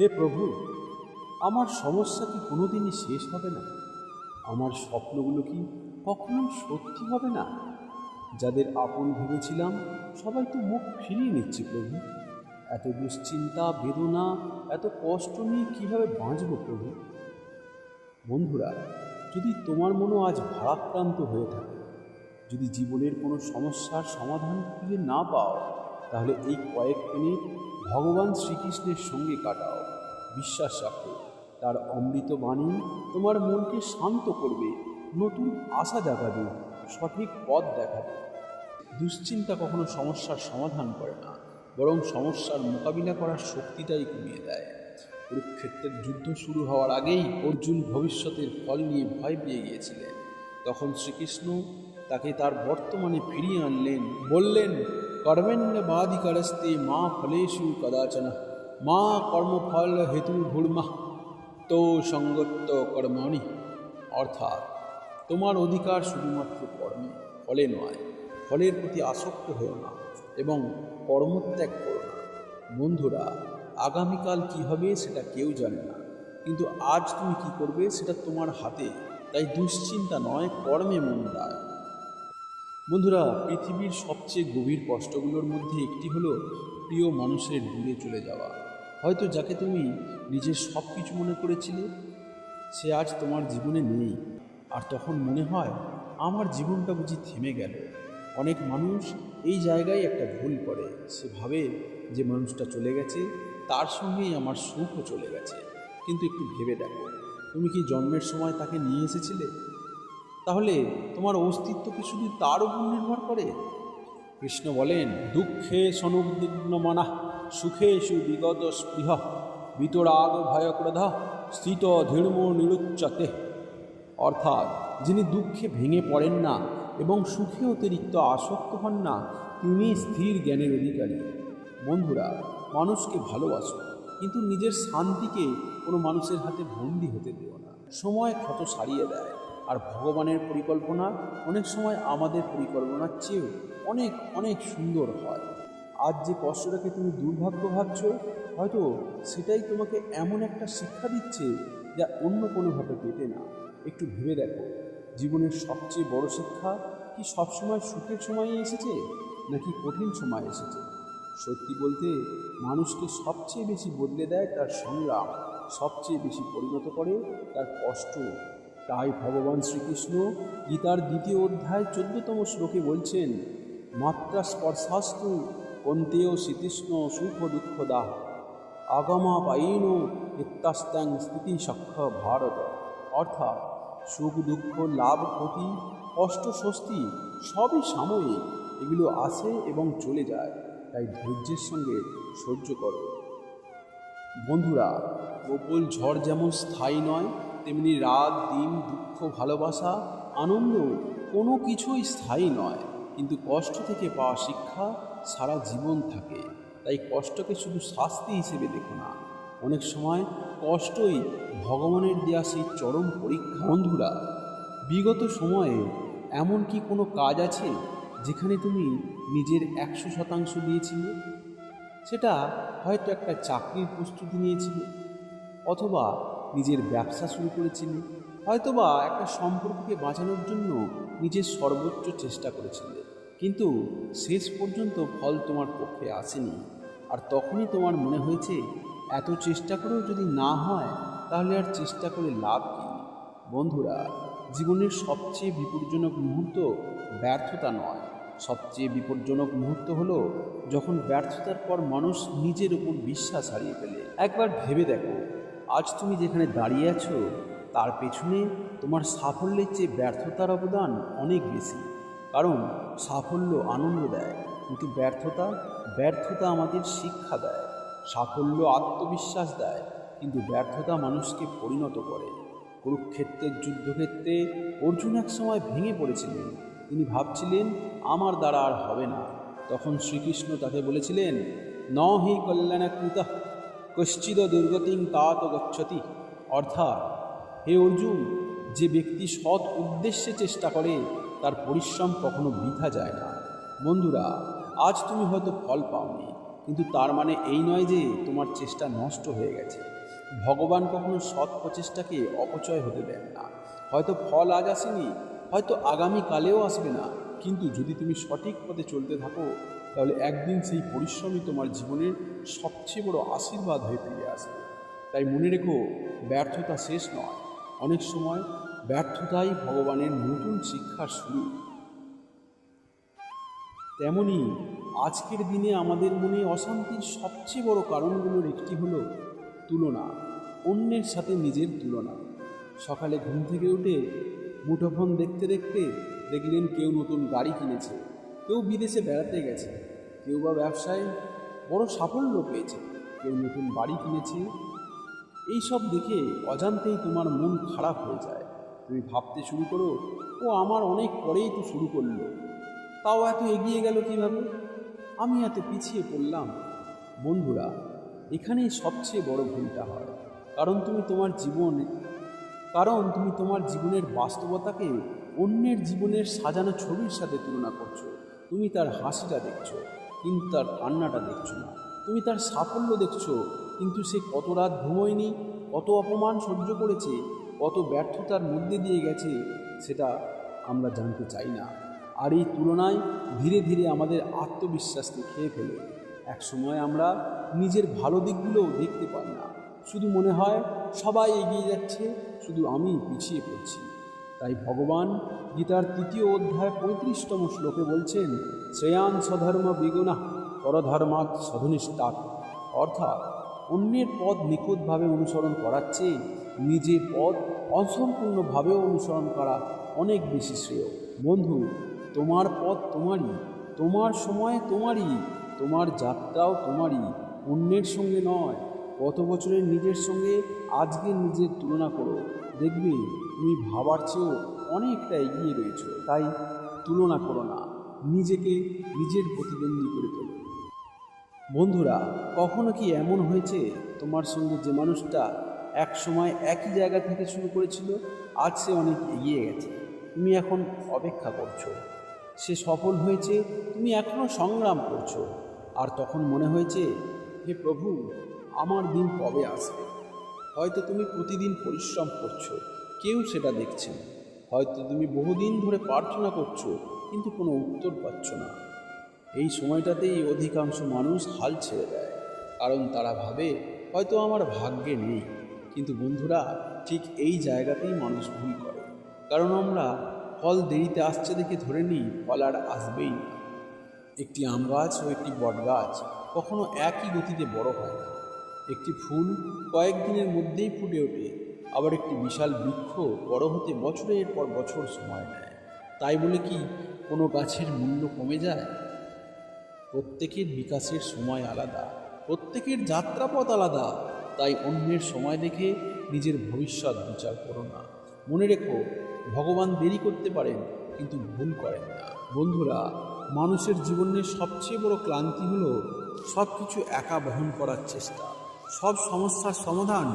হে প্রভু, আমার সমস্যা কি কোনোদিনই শেষ হবে না? আমার স্বপ্নগুলো কি কখনো সত্যি হবে না? যাদের আপন ভেবেছিলাম সবাই তো মুখ ফিরিয়ে নিচ্ছে প্রভু। এত দুশ্চিন্তা, বেদনা, এত কষ্ট নিয়ে কীভাবে বাঁচব প্রভু? বন্ধুরা, যদি তোমার মনও আজ ভারাক্রান্ত হয়ে থাকে, যদি জীবনের কোনো সমস্যার সমাধান খুঁজে না পাও, তাহলে এই কয়েক মিনিট ভগবান শ্রীকৃষ্ণের সঙ্গে কাটাও। বিশ্বাস রাখো, তার অমৃত বাণী তোমার মনকে শান্ত করবে, নতুন আশা জাগাবে, সঠিক পথ দেখাবে। দুশ্চিন্তা কখনো সমস্যার সমাধান করে না, বরং সমস্যার মোকাবিলা করার শক্তিটাই কমিয়ে দেয়। কুরুক্ষেত্রের যুদ্ধ শুরু হওয়ার আগেই অর্জুন ভবিষ্যতের ফল নিয়ে ভয় পেয়ে গিয়েছিলেন। তখন শ্রীকৃষ্ণ তাকে তার বর্তমানে ফিরিয়ে আনলেন, বললেন, কর্মেণ্যবাধিকারস্তে মা ফলেষু কদাচন মা কর্মফল হেতু ভূর্মা তো সঙ্গত্ব কর্মাণি। অর্থাৎ তোমার অধিকার শুধুমাত্র কর্মে, ফলে নয়। ফলের প্রতি আসক্ত হও না এবং কর্মত্যাগ করো না। বন্ধুরা, আগামীকাল কি হবে সেটা কেউ জানে না, কিন্তু আজ তুমি কি করবে সেটা তোমার হাতে। তাই দুশ্চিন্তা নয়, কর্মে মন দাও। বন্ধুরা, পৃথিবীর সবচেয়ে গভীর কষ্টগুলোর মধ্যে একটি হলো প্রিয় মানুষের দূরে চলে যাওয়া। হয়তো যাকে তুমি নিজের সব কিছু মনে করেছিলে, সে আজ তোমার জীবনে নেই। আর তখন মনে হয় আমার জীবনটা বুঝি থেমে গেল। অনেক মানুষ এই জায়গায় একটা ভুল করে, সে ভাবে যে মানুষটা চলে গেছে তার সঙ্গেই আমার সুখও চলে গেছে। কিন্তু একটু ভেবে দেখো, তুমি কি জন্মের সময় তাকে নিয়ে এসেছিলে? তাহলে তোমার অস্তিত্ব কি শুধু তার উপর নির্ভর করে? কৃষ্ণ বলেন, দুঃখে সনুদ্বিগ্ন মনা সুখেষু বিগত স্পৃহ বিতরাগ ভয় ক্রোধ স্থিত ধীর্ম নিরুচ্যতে। অর্থাৎ যিনি দুঃখে ভেঙে পড়েন না এবং সুখে অতিরিক্ত আসক্ত হন না, তিনি স্থির জ্ঞানের অধিকারী। বন্ধুরা, মানুষকে ভালোবাসো, কিন্তু নিজের শান্তিকে কোনো মানুষের হাতে বন্দি হতে দিও না। সময় ক্ষত সারিয়ে দেয়, আর ভগবানের পরিকল্পনা অনেক সময় আমাদের পরিকল্পনার চেয়েও অনেক অনেক সুন্দর হয়। আজ যে কষ্টটাকে তুমি দুর্ভাগ্য ভাবছ, হয়তো সেটাই তোমাকে এমন একটা শিক্ষা দিচ্ছে যা অন্য কোনোভাবে পেতে না। একটু ভেবে দেখো, জীবনের সবচেয়ে বড় শিক্ষা কি সবসময় সুখের সময়ে এসেছে, নাকি কঠিন সময় এসেছে? সত্যি বলতে, মানুষকে সবচেয়ে বেশি বদলে দেয় তার সংগ্রাম, সবচেয়ে বেশি পরিণত করে তার কষ্ট। তাই ভগবান শ্রীকৃষ্ণ গীতার 2য় অধ্যায় 14তম শ্লোকে বলছেন, মাত্রা স্পর্শাস্তু কন্তেয় শীতৃষ্ণ সুখ দুঃখদা আগমা পাইন ইত্যাস্তাং স্থিতি সক্ষ ভারত। অর্থাৎ সুখ দুঃখ, লাভ ক্ষতি, কষ্ট স্বস্তি সবই সাময়িক, এগুলো আসে এবং চলে যায়। তাই ধৈর্যের সঙ্গে সহ্য করো। বন্ধুরা, প্রবল ঝড় যেমন স্থায়ী নয়, তেমনি রাত দিন, দুঃখ, ভালোবাসা, আনন্দ কোনো কিছুই স্থায়ী নয়। কিন্তু কষ্ট থেকে পাওয়া শিক্ষা সারা জীবন থাকে। তাই কষ্টকে শুধু শাস্তি হিসেবে দেখো না, অনেক সময় কষ্টই ভগবানের দেয়া সেই চরম পরীক্ষা। বন্ধুরা, বিগত সময়ে এমন কি কোনো কাজ আছে যেখানে তুমি নিজের 100% দিয়েছিলে? সেটা হয়তো একটা চাকরির প্রস্তুতি নিয়েছিলে, অথবা নিজের ব্যবসা শুরু করেছিলে, হয়তোবা একটা সম্পর্ককে বাঁচানোর জন্য নিজের সর্বোচ্চ চেষ্টা করেছিলে, কিন্তু শেষ পর্যন্ত ফল তোমার পক্ষে আসেনি। আর তখনই তোমার মনে হয়েছে, এত চেষ্টা করেও যদি না হয়, তাহলে আর চেষ্টা করে লাভ কী? বন্ধুরা, জীবনের সবচেয়ে বিপজ্জনক মুহূর্ত ব্যর্থতা নয়, সবচেয়ে বিপজ্জনক মুহূর্ত হলো যখন ব্যর্থতার পর মানুষ নিজের উপর বিশ্বাস হারিয়ে ফেলে। একবার ভেবে দেখো, আজ তুমি যেখানে দাঁড়িয়ে আছো তার পেছনে তোমার সাফল্যের চেয়ে ব্যর্থতার অবদান অনেক বেশি। কারণ সাফল্য আনন্দ দেয়, কিন্তু ব্যর্থতা আমাদের শিক্ষা দেয়। সাফল্য আত্মবিশ্বাস দেয়, কিন্তু ব্যর্থতা মানুষকে পরিণত করে। কুরুক্ষেত্রের যুদ্ধক্ষেত্রে অর্জুন এক সময় ভেঙে পড়েছিলেন। তিনি ভাবছিলেন, আমার দ্বারা আর হবে না। তখন শ্রীকৃষ্ণ তাকে বলেছিলেন, ন হি কল্যাণকৃতঃ কশ্চিদ দুর্গতিং তাত গচ্ছতি। অর্থাৎ, হে অর্জুন, যে ব্যক্তি সৎ উদ্দেশ্যে চেষ্টা করে তার পরিশ্রম কখনো বৃথা যায় না। বন্ধুরা, আজ তুমি হয়তো ফল পাওনি, কিন্তু তার মানে এই নয় যে তোমার চেষ্টা নষ্ট হয়ে গেছে। ভগবান কখনো সৎ প্রচেষ্টাকে অপচয় হতে দেন না। হয়তো ফল আজ আসেনি, হয়তো আগামীকালেও আসবে না, কিন্তু যদি তুমি সঠিক পথে চলতে থাকো তাহলে একদিন সেই পরিশ্রমই তোমার জীবনের সবচেয়ে বড় আশীর্বাদ হয়ে ফিরে আসবে। তাই মনে রেখো, ব্যর্থতা শেষ নয়, অনেক সময় ব্যর্থতাই ভগবানের নতুন শিক্ষার শুরু। তেমনি আজকের দিনে আমাদের মনে অশান্তির সবচেয়ে বড় কারণগুলোর একটি হলো তুলনা, অন্যের সাথে নিজের তুলনা। সকালে ঘুম থেকে উঠে মুঠোফোন দেখতে দেখতে দেখলেন কেউ নতুন গাড়ি কিনেছে, কেউ বিদেশে বেড়াতে গেছে, কেউ বা ব্যবসায় বড় সাফল্য পেয়েছে, কেউ নতুন বাড়ি কিনেছে। এই সব দেখে অজান্তেই তোমার মন খারাপ হয়ে যায়। তুমি ভাবতে শুরু করো, ও আমার অনেক পরেই তো শুরু করলো, তাও এত এগিয়ে গেল কিভাবে, আমি এত পিছিয়ে পড়লাম। বন্ধুরা, এখানেই সবচেয়ে বড় ভুলটা হয়। কারণ তুমি তোমার জীবনের বাস্তবতাকে অন্যের জীবনের সাজানো ছবির সাথে তুলনা করছো। তুমি তার হাসিটা দেখছো, কিন্তু তার কান্নাটা দেখছো না। তুমি তার সাফল্য দেখছো, কিন্তু সে কত রাত ঘুমোয়নি, কত অপমান সহ্য করেছে, কত ব্যর্থতার মধ্যে দিয়ে গেছে, সেটা আমরা জানতে চাই না। আর এই তুলনায় ধীরে ধীরে আমাদের আত্মবিশ্বাসকে খেয়ে ফেলে। একসময় আমরা নিজের ভালো দিকগুলোও দেখতে পাই না, শুধু মনে হয় সবাই এগিয়ে যাচ্ছে, শুধু আমি পিছিয়ে পড়ছি। তাই ভগবান গীতার 3 অধ্যায় 35তম শ্লোকে বলছেন, শ্রেয়ান স্বধর্ম বিগুণা পরধর্মাৎ সাধুনিষ্ঠাৎ। অর্থাৎ অন্যের পথ নিখুঁতভাবে অনুসরণ করার চেয়ে নিজের পথ অসম্পূর্ণভাবেও অনুসরণ করা অনেক বেশি শ্রেয়। বন্ধু, তোমার পথ তোমারই, তোমার সময় তোমারই, তোমার যাত্রাও তোমারই, অন্যের সঙ্গে নয়। গত বছরের নিজের সঙ্গে আজকের নিজের তুলনা করো, দেখবে তুমি ভাবার চেয়েও অনেকটা এগিয়ে রয়েছো। তাই তুলনা করো না, নিজেকে নিজের প্রতিদ্বন্দ্বী করে তোলো। বন্ধুরা, কখনো কি এমন হয়েছে তোমার সঙ্গে যে মানুষটা এক সময় একই জায়গা থেকে শুরু করেছিল, আজ সে অনেক এগিয়ে গেছে, তুমি এখন অপেক্ষা করছো। সে সফল হয়েছে, তুমি এখনও সংগ্রাম করছো। আর তখন মনে হয়েছে, হে প্রভু, আমার দিন কবে আসবে? হয়তো তুমি প্রতিদিন পরিশ্রম করছো, কেউ সেটা দেখছে না। হয়তো তুমি বহুদিন ধরে প্রার্থনা করছো, কিন্তু কোনো উত্তর পাচ্ছ না। এই সময়টাতেই অধিকাংশ মানুষ হাল ছেড়ে দেয়, কারণ তারা ভাবে হয়তো আমার ভাগ্যে নেই। কিন্তু বন্ধুরা, ঠিক এই জায়গাতেই মানুষ ভুল করে, কারণ আমরা ফল দেরিতে আসছে দেখে ধরে নিই ফল আর আসবেই না। একটি আম গাছ ও একটি বট গাছ কখনো একই গতিতে বড় হয় না। একটি ফুল কয়েকদিনের মধ্যেই ফুটে ওঠে, আবার একটি বিশাল বৃক্ষ বড় হতে বছরের পর বছর সময় নেয়। তাই বলে কি কোনো গাছের মূল্য কমে যায়? প্রত্যেকের বিকাশের সময় আলাদা, প্রত্যেকের যাত্রাপথ আলাদা। তাই অন্যের সময় দেখে নিজের ভবিষ্যৎ বিচার করো না। মনে রেখো, ভগবান দেরি করতে পারেন, কিন্তু ভুল করেন না। বন্ধুরা, মানুষের জীবনের সবচেয়ে বড় ক্লান্তি হলো সব কিছু একা বহন করার চেষ্টা। সব সমস্যার সমাধান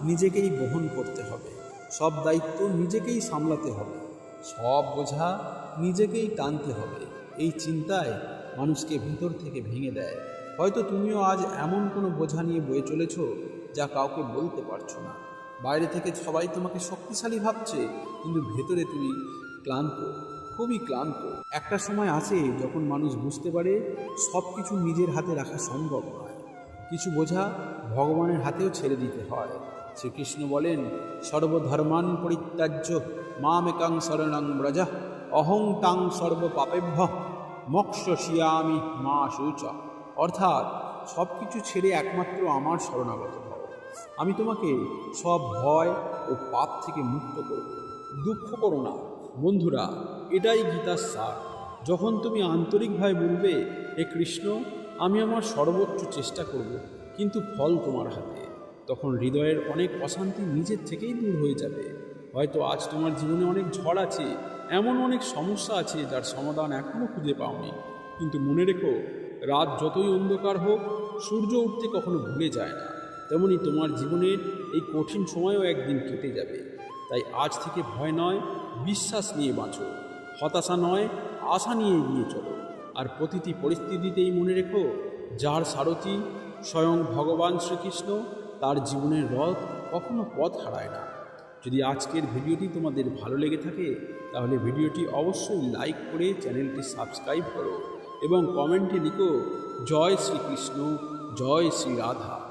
নিজেকেই বহন করতে হবে, সব দায়িত্ব নিজেকেই সামলাতে হবে, সব বোঝা নিজেকেই টানতে হবে। এই চিন্তায় মানুষকে ভিতর থেকে ভেঙে দেয়। হয়তো তুমিও আজ এমন কোনো বোঝা নিয়ে বয়ে চলেছ যা কাউকে বলতে পারছো না। বাইরে থেকে সবাই তোমাকে শক্তিশালী ভাবছে, কিন্তু ভেতরে তুমি ক্লান্ত, খুবই ক্লান্ত। একটা সময় আসে যখন মানুষ বুঝতে পারে সব কিছু নিজের হাতে রাখা সম্ভব নয়, কিছু বোঝা ভগবানের হাতেও ছেড়ে দিতে হয়। শ্রীকৃষ্ণ বলেন, সর্বধর্মান পরিত্যাজ্য মামেকাং শরণং ব্রজ অহং তাং সর্ব পাপেভ্যঃ মোক্ষয়িষ্যামি মা শুচা। অর্থাৎ সব কিছু ছেড়ে একমাত্র আমার শরণাগত হও, আমি তোমাকে সব ভয় ও পাপ থেকে মুক্ত করব। দুঃখ করো না। বন্ধুরা, এটাই গীতার সার। যখন তুমি আন্তরিকভাবে বলবে, হে কৃষ্ণ, আমি আমার সর্বোচ্চ চেষ্টা করব, কিন্তু ফল তোমার হাতে, তখন হৃদয়ের অনেক অশান্তি নিজের থেকেই দূর হয়ে যাবে। হয়তো আজ তোমার জীবনে অনেক ঝড় আছে, এমন অনেক সমস্যা আছে যার সমাধান এখনও খুঁজে পাওনি। কিন্তু মনে রেখো, রাত যতই অন্ধকার হোক, সূর্য উঠতে কখনো ভুলে যায় না। তেমনি তোমার জীবনের এই কঠিন সময়ও একদিন কেটে যাবে। তাই আজ থেকে ভয় নয়, বিশ্বাস নিয়ে বাঁচো, হতাশা নয়, আশা নিয়ে এগিয়ে চলো। আর প্রতিটি পরিস্থিতিতেই মনে রেখো, যার সারথি স্বয়ং ভগবান শ্রীকৃষ্ণ, তার জীবনের রথ কখনো পথ হারায় না। যদি আজকের ভিডিওটি তোমাদের ভালো লেগে থাকে তাহলে ভিডিওটি অবশ্যই লাইক করে চ্যানেলটি সাবস্ক্রাইব করো এবং কমেন্টে লিখো জয় শ্রীকৃষ্ণ, জয় শ্রী রাধা।